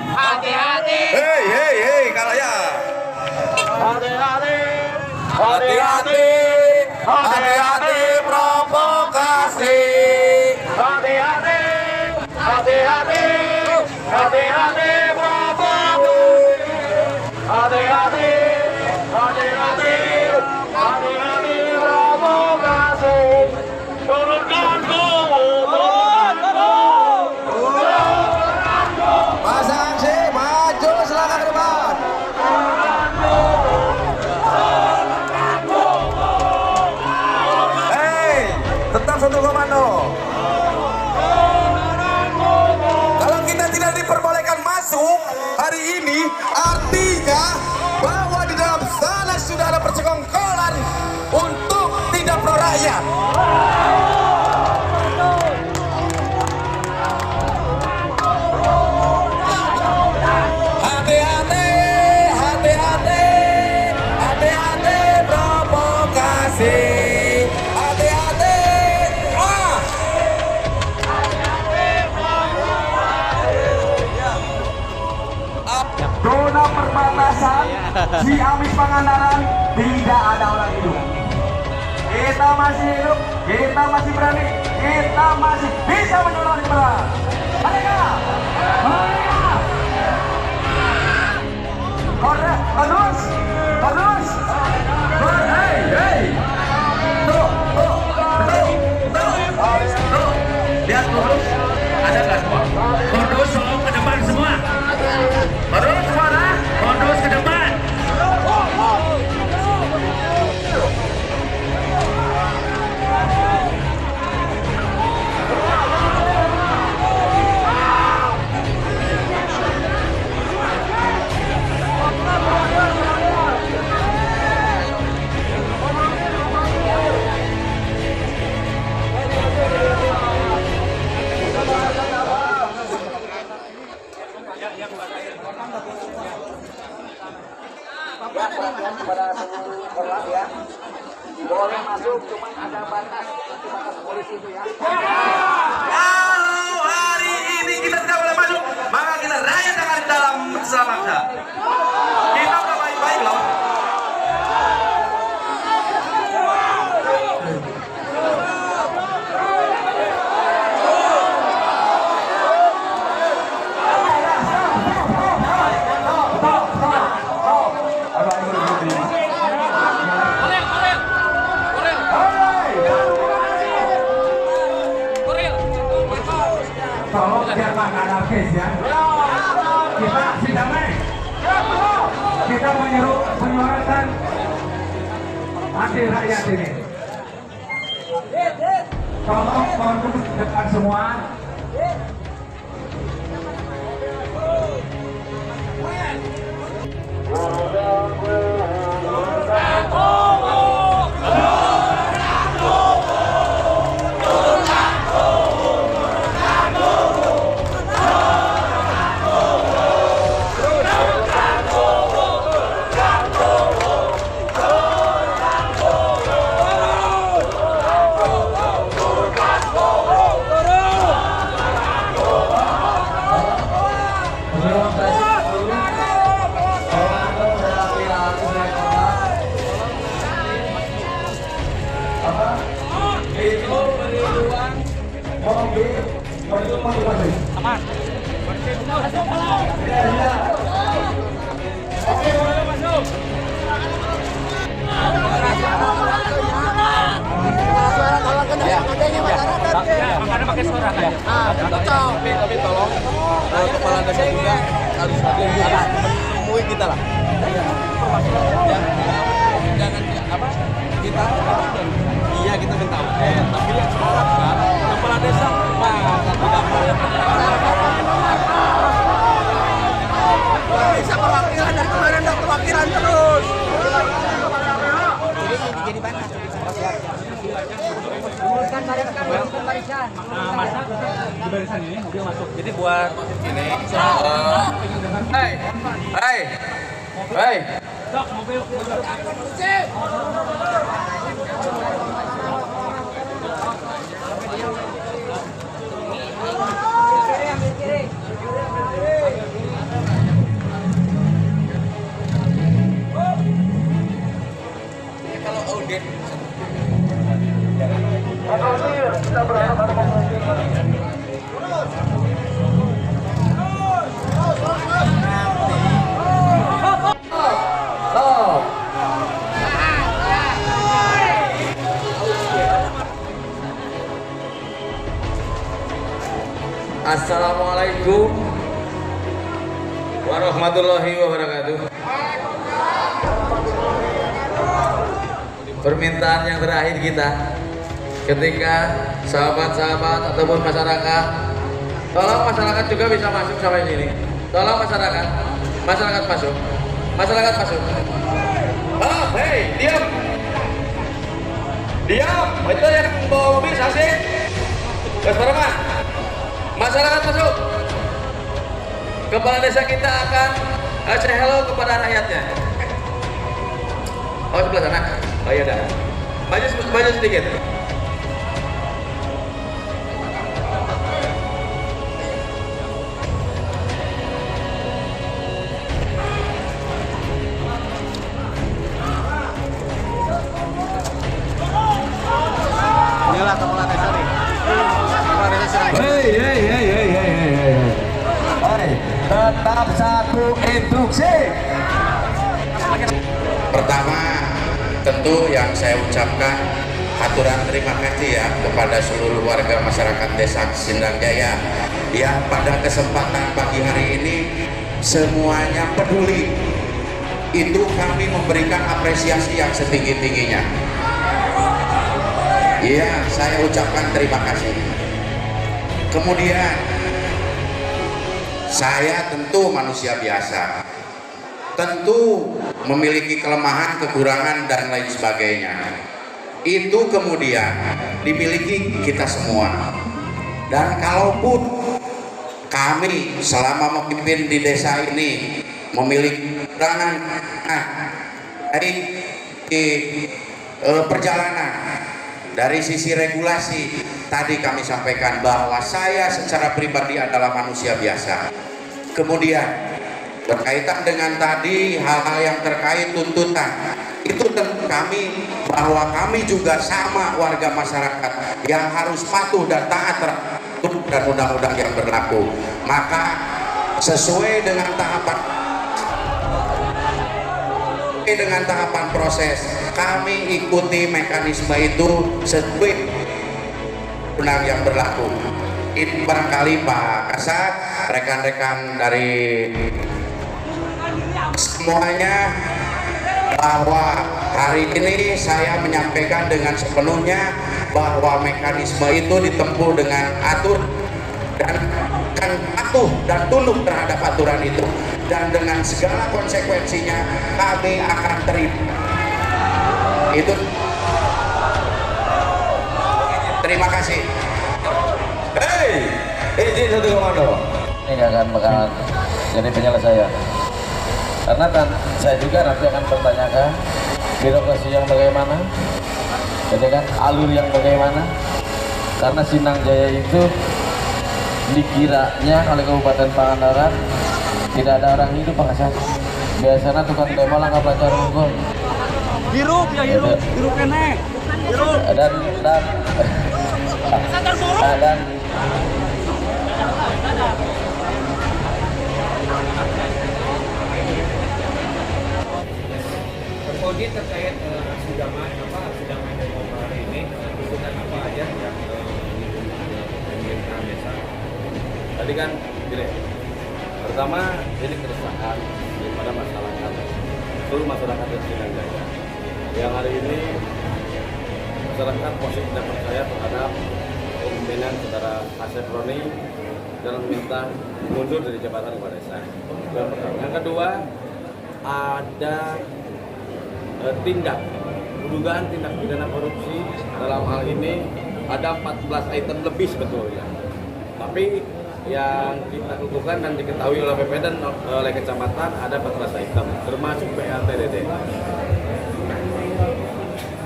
Hati-hati. Hei, hei, hei, kalaya. Hati-hati. Hati-hati. Hati-hati provokasi. Hati-hati. Hati-hati. Hati-hati provokasi. Hati-hati. Hati-hati. Hati-hati provokasi. Turunkan Pasangan C maju selangkah ke depan. Hei, tetap satu komando. Kalau kita tidak diperbolehkan masuk hari ini, artinya bahwa di dalam sana sudah ada persekongkolan untuk tidak pro rakyat. Hati-hati, hati-hati, hati-hati provokasi. Hati-hati. Ah! Zona perbatasan Ciamis Pangandaran tidak ada orang hidup. Kita masih hidup, kita masih berani, kita masih bisa menyuarakan kebenaran. Mereka, terus, hei, hei, tuh, lihat terus, ada nggak semua? Terus selalu ke depan semua. Terus mana? Terus ke depan. Kepada seluruh korlap ya, boleh masuk, cuma ada batas polisi itu ya. Kalau hari ini kita tidak boleh masuk, maka kita rayakan dalam bersama bangsa. Kita udah baik-baik loh. Tolong jangan anarkis ya. Kita aksi damai. Kita menyuarakan anti rakyat ini. Tolong fokus depan semua. Aman. Oke, boleh masuk. Suara tolong kencang adanya masyarakat. Makanya pakai suara kan. Tapi tolong kepala desa juga harus menemui kita lah. Jangan apa kita iya kita minta tapi yang sekarang kepala desa tidak bisa perwakilan dari kemarin dan perwakilan terus. Jadi banyak. Uruskan barisan. Masa di barisan ini mobil masuk. Jadi buat Ini. Hei. Dok, mobil. warahmatullahi wabarakatuh. Permintaan yang terakhir kita ketika sahabat-sahabat ataupun masyarakat, tolong masyarakat juga bisa masuk sampai sini. Tolong masyarakat masuk. Masyarakat masuk. Oh, hei, diam. Itu yang bawa mobil asik. Mas, masyarakat masuk. Kepala desa kita akan say hello kepada rakyatnya. Oh, sebelah sana. Oh iya dah. Maju sedikit. Inilah kepala desa nih. Kepala desa serang. Mari, tetap satu instruksi. Pertama, tentu yang saya ucapkan aturan terima kasih ya kepada seluruh warga masyarakat Desa Sindang Jaya yang pada kesempatan pagi hari ini semuanya peduli. Itu kami memberikan apresiasi yang setinggi-tingginya. Iya, saya ucapkan terima kasih. Kemudian, saya tentu manusia biasa, tentu memiliki kelemahan, kekurangan, dan lain sebagainya. Itu kemudian dimiliki kita semua. Dan kalaupun kami selama memimpin di desa ini memiliki kekurangan dari perjalanan, dari sisi regulasi, tadi kami sampaikan bahwa saya secara pribadi adalah manusia biasa. Kemudian berkaitan dengan tadi hal-hal yang terkait tuntutan, itu tentu kami bahwa kami juga sama warga masyarakat yang harus patuh dan taat terhadap dan undang-undang yang berlaku. Maka sesuai dengan tahapan proses, kami ikuti mekanisme itu sesuai undang yang berlaku. Ini barangkali Pak Kasat, rekan-rekan dari semuanya, bahwa hari ini saya menyampaikan dengan sepenuhnya bahwa mekanisme itu ditempuh dengan atur dan akan patuh dan tunduk terhadap aturan itu, dan dengan segala konsekuensinya kami akan terima. Itu terima kasih. Hei, izin satu komando. Ini nggak akan bakal jadi penyelesaian. Karena kan saya juga nanti akan bertanyakan birokrasi yang bagaimana, jadi kan alur yang bagaimana. Karena Sindang Jaya itu dikiranya oleh Kabupaten Pangandaran tidak ada orang hidup Pak Kasat. Biasanya tukang demo langkah pelajar unggul. Hirup kene. Hirup. Dan Kondisi terkait sidangan demo hari ini, tuntutan apa aja yang pemerintahan desa? Tadi kan gini, pertama ini keresahan daripada masyarakat, seluruh masyarakat di Sindang Jaya. Yang hari ini masyarakat masih tidak percaya terhadap kepemimpinan saudara Asep Roni dan meminta mundur dari jabatan kepala desa. Yang kedua, ada dugaan tindak pidana korupsi. Dalam hal ini ada 14 item lebih sebetulnya, tapi yang kita kukuhkan dan diketahui oleh PP dan oleh kecamatan ada 14 item, termasuk BLTDD.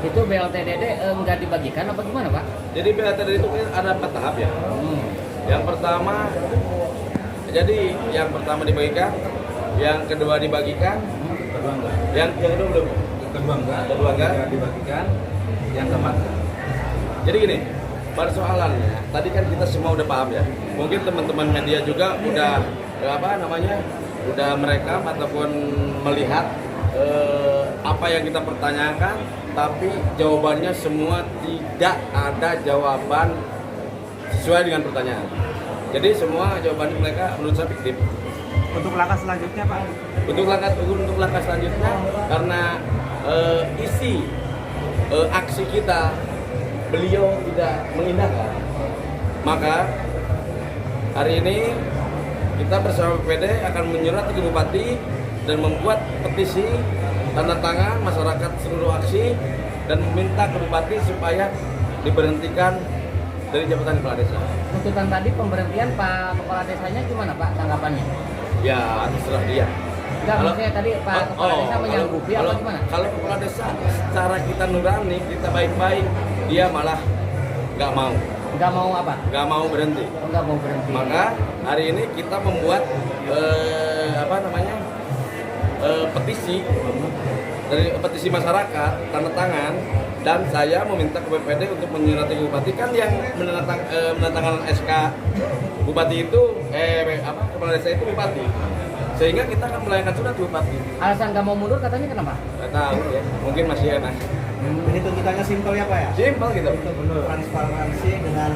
Itu BLTDD nggak dibagikan apa gimana Pak? Jadi BLTDD itu ada 4 tahap ya. Yang pertama dibagikan, yang kedua dibagikan, yang kedua belum. Kedua enggak dibagikan, yang keempat. Jadi gini, persoalannya tadi kan kita semua udah paham ya. Mungkin teman-teman media juga udah udah merekam ataupun melihat apa yang kita pertanyakan, tapi jawabannya semua tidak ada jawaban sesuai dengan pertanyaan. Jadi semua jawaban mereka menurut saya fiktif. Untuk langkah selanjutnya Pak? Untuk langkah selanjutnya, karena isi aksi kita beliau tidak mengindahkan, maka hari ini kita bersama BPD akan menyurat ke Bupati dan membuat petisi tanda tangan masyarakat seluruh aksi dan meminta ke Bupati supaya diberhentikan dari jabatan kepala desa. Tuntutan tadi pemberhentian Pak Kepala Desanya gimana Pak tanggapannya? Ya terserah dia. Enggak, maksudnya tadi Pak Kepala Desa menyanggupi apa gimana? Kalau kepala desa secara kita nurani, kita baik-baik, dia malah nggak mau. Nggak mau apa? Nggak mau berhenti. Nggak mau berhenti. Maka hari ini kita membuat petisi dari petisi masyarakat tanda tangan, dan saya meminta ke BPD untuk menyurati ke Bupati. Kan yang menandatangani SK Bupati itu kepala desa itu Bupati, sehingga kita akan melayangkan surat ke Bupati. Alasan nggak mau mundur katanya kenapa? Nggak tahu ya, mungkin masih enak. Ini tuntutannya simpel ya Pak ya? Simpel gitu. Transparansi dengan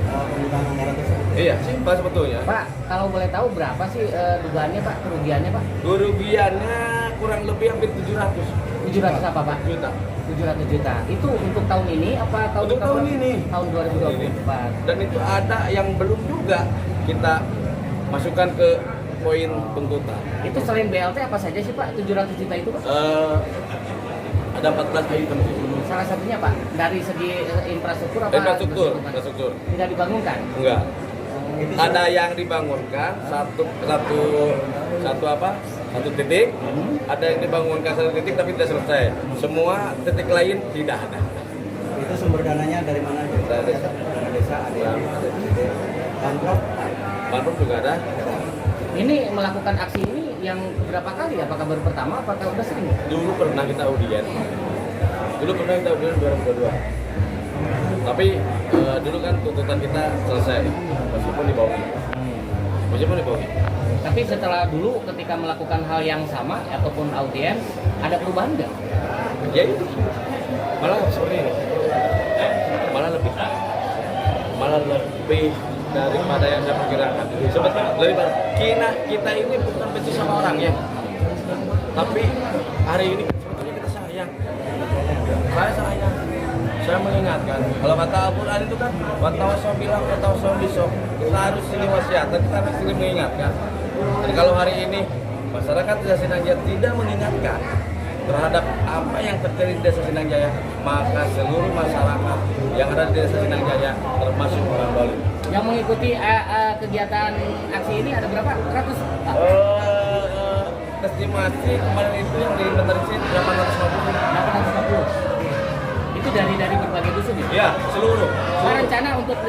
penggunaan anggaran tersebut. Iya, simpel sebetulnya. Pak, kalau boleh tahu berapa sih dugaannya Pak, kerugiannya Pak? Kerugiannya kurang lebih hampir 700 700 apa Pak? juta. 700 juta. Itu untuk tahun ini apa tahun Untuk tahun ini. Tahun 2024. Dan itu ada yang belum juga kita masukkan ke poin tuntutan. Itu selain BLT apa saja sih Pak? 700 juta itu Pak? Ada 14 item. Salah satunya Pak, dari segi infrastruktur apa? Infrastruktur. Tidak dibangunkan? Enggak. Ada yang dibangunkan satu titik, ada yang dibangunkan satu titik tapi tidak selesai. Semua titik lain tidak ada. Itu sumber dananya dari mana? Dari desa. Dana desa ada yang Bantuan juga ada. Ini melakukan aksi ini yang berapa kali? Apakah baru pertama? Apakah udah sering? Dulu pernah kita audien. 2022. Tapi dulu kan tuntutan kita selesai, meskipun dibohongi. Tapi setelah dulu ketika melakukan hal yang sama ataupun audiens, ada perubahan nggak? Ya itu. Malah seperti ini. Malah lebih daripada yang saya perkirakan. Sebetulnya kita ini bukan benci sama orang ya. Tapi hari ini sebetulnya kita sayang. Saya mengingatkan, kalau kata Al-Quran itu kan watawassaw bilang watawassaw bisok, kita harus silih wasiat, kita harus silih mengingatkan. Dan kalau hari ini masyarakat Desa Sindang Jaya tidak mengingatkan terhadap apa yang terjadi di Desa Sindang Jaya, maka seluruh masyarakat yang ada di Desa Sindang Jaya termasuk orang Bali. Yang mengikuti kegiatan aksi ini ada berapa? Ratus? Estimasi kemarin itu yang diinventarisir 850. 850. Itu dari berbagai dusun ya? Ya, seluruh. Rencana untuk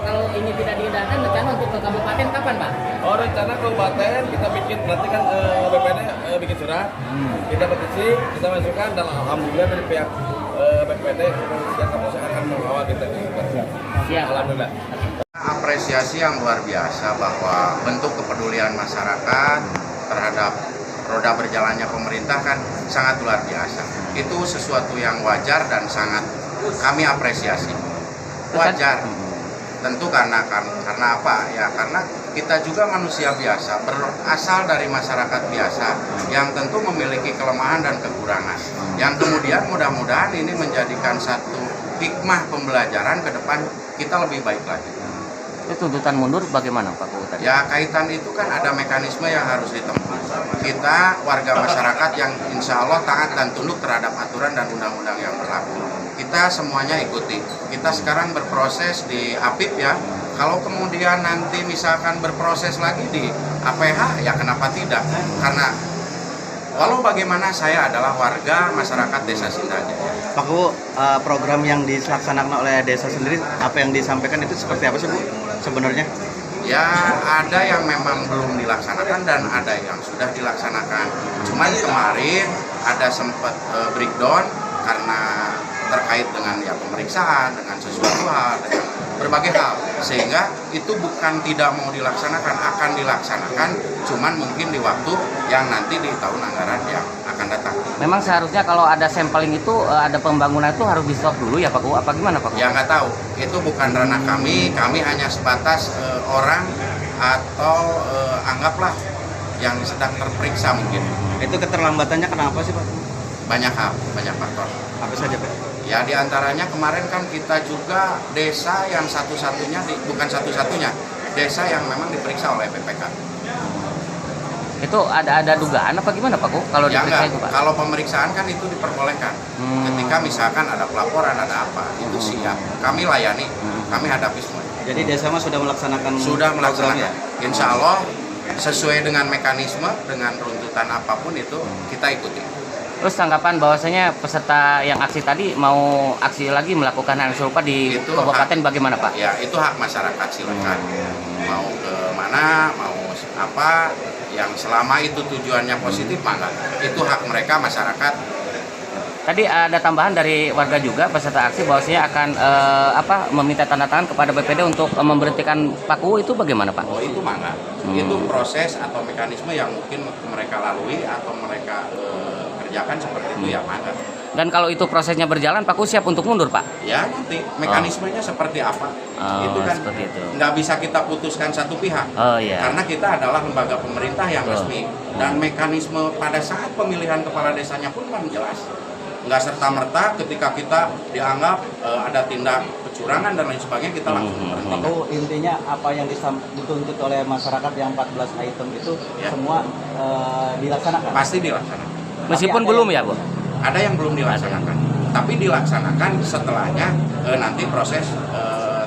kalau ini tidak diindahkan, rencana untuk ke kabupaten kapan Pak? Rencana kabupaten kita bikin, nanti kan BPD bikin surat, kita petisi, kita masukkan, dan alhamdulillah dari pihak BPD yang akan membawa kita ke Siap. Alhamdulillah. Apresiasi yang luar biasa bahwa bentuk kepedulian masyarakat terhadap roda berjalannya pemerintah kan sangat luar biasa. Itu sesuatu yang wajar dan sangat kami apresiasi. Wajar. Tentu karena apa? Ya karena kita juga manusia biasa, berasal dari masyarakat biasa yang tentu memiliki kelemahan dan kekurangan. Yang kemudian mudah-mudahan ini menjadikan satu hikmah pembelajaran ke depan kita lebih baik lagi. Itu tuntutan mundur bagaimana Pak Kuhutan? Ya kaitan itu kan ada mekanisme yang harus ditempuh. Kita warga masyarakat yang insya Allah taat dan tunduk terhadap aturan dan undang-undang yang berlaku. Kita semuanya ikuti. Kita sekarang berproses di APIP ya. Kalau kemudian nanti misalkan berproses lagi di APH ya kenapa tidak? Karena walau bagaimana saya adalah warga masyarakat Desa Sindang Jaya. Pak Bu, program yang dilaksanakan oleh desa sendiri, apa yang disampaikan itu seperti apa sih Bu sebenarnya? Ya ada yang memang belum dilaksanakan dan ada yang sudah dilaksanakan. Cuman kemarin ada sempat breakdown karena terkait dengan ya pemeriksaan, dengan sesuatu hal, dengan berbagai hal. Sehingga itu bukan tidak mau dilaksanakan, akan dilaksanakan, cuman mungkin di waktu yang nanti di tahun anggaran yang akan datang. Memang seharusnya kalau ada sampling itu, ada pembangunan itu harus di stop dulu ya Pak Kuh? Apa gimana Pak Kuh? Ya nggak tahu, itu bukan ranah kami hanya sebatas orang atau anggaplah yang sedang terperiksa mungkin. Itu keterlambatannya kenapa sih Pak? Banyak hal, banyak faktor. Apa saja Pak? Ya diantaranya kemarin kan kita juga desa yang satu-satunya, bukan satu-satunya, desa yang memang diperiksa oleh PPK. Itu ada dugaan apa gimana Pak Kok kalau Ya diperiksa enggak, itu Pak? kalau pemeriksaan kan itu diperbolehkan. Ketika misalkan ada pelaporan, ada apa, itu siap. Kami layani, kami hadapi semua. Jadi desa mah sudah melaksanakan Sudah melaksanakan. programnya? Insya Allah sesuai dengan mekanisme, dengan runtutan apapun itu kita ikuti. Terus tanggapan bahwasanya peserta yang aksi tadi mau aksi lagi melakukan hal serupa di Itu kabupaten hak. bagaimana Pak? Ya itu hak masyarakat, silakan. Mau ke mana, mau apa, yang selama itu tujuannya positif maka itu hak mereka masyarakat. Tadi ada tambahan dari warga juga peserta aksi bahwasanya akan meminta tanda tangan kepada BPD untuk memberhentikan Pak Kuwu, itu bagaimana Pak? Oh itu mangga. Itu proses atau mekanisme yang mungkin mereka lalui atau mereka kerjakan seperti itu ya mangga. Dan kalau itu prosesnya berjalan, Pak Kuwu siap untuk mundur Pak? Ya nanti mekanismenya seperti apa? Itu kan seperti itu. nggak bisa kita putuskan satu pihak. Oh iya. Karena kita adalah lembaga pemerintah yang Betul. resmi dan mekanisme pada saat pemilihan kepala desanya pun kan jelas. Nggak serta-merta ketika kita dianggap ada tindak kecurangan dan lain sebagainya kita langsung berhenti. Itu intinya apa yang dituntut oleh masyarakat yang 14 item itu Ya. semua dilaksanakan. Pasti dilaksanakan. Meskipun Tapi ada belum yang- ya Bu? Ada yang belum dilaksanakan, tapi dilaksanakan setelahnya nanti proses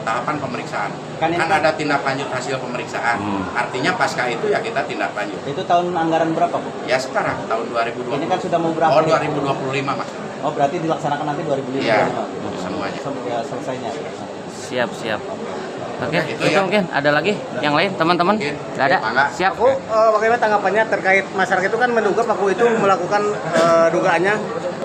tahapan pemeriksaan. Kan ini Kan kan- ada tindak lanjut hasil pemeriksaan. Artinya pasca itu ya kita tindak lanjut. Itu tahun anggaran berapa Bu? Ya sekarang tahun 2020. Ini kan sudah mau berakhir. Oh 2025 Mas. Oh berarti dilaksanakan nanti 2025. Iya, semuanya. Ya, selesainya. Siap. Oke, Itu itu ya. mungkin ada lagi yang lain teman-teman? Mungkin. Nggak ada? Mangga. Siap. Aku bagaimana tanggapannya terkait masyarakat itu kan menduga Pak Kuwu itu melakukan dugaannya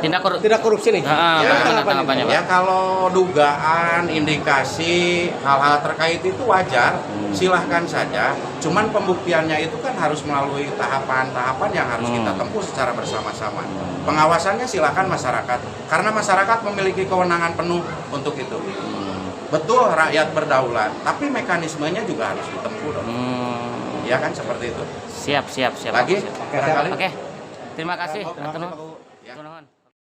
tidak korupsi nih. Bagaimana tanggapannya Pak? Ya kalau dugaan, indikasi, hal-hal terkait itu wajar, silahkan saja. Cuman pembuktiannya itu kan harus melalui tahapan-tahapan yang harus kita tempuh secara bersama-sama. Pengawasannya silahkan masyarakat, karena masyarakat memiliki kewenangan penuh untuk itu. Betul rakyat berdaulat, tapi mekanismenya juga harus ditempuh dong. Ya kan seperti itu. Siap. Lagi? Siap. Barangkali? Oke. Terima kasih. Oke. Teman-teman. Ya. Teman-teman.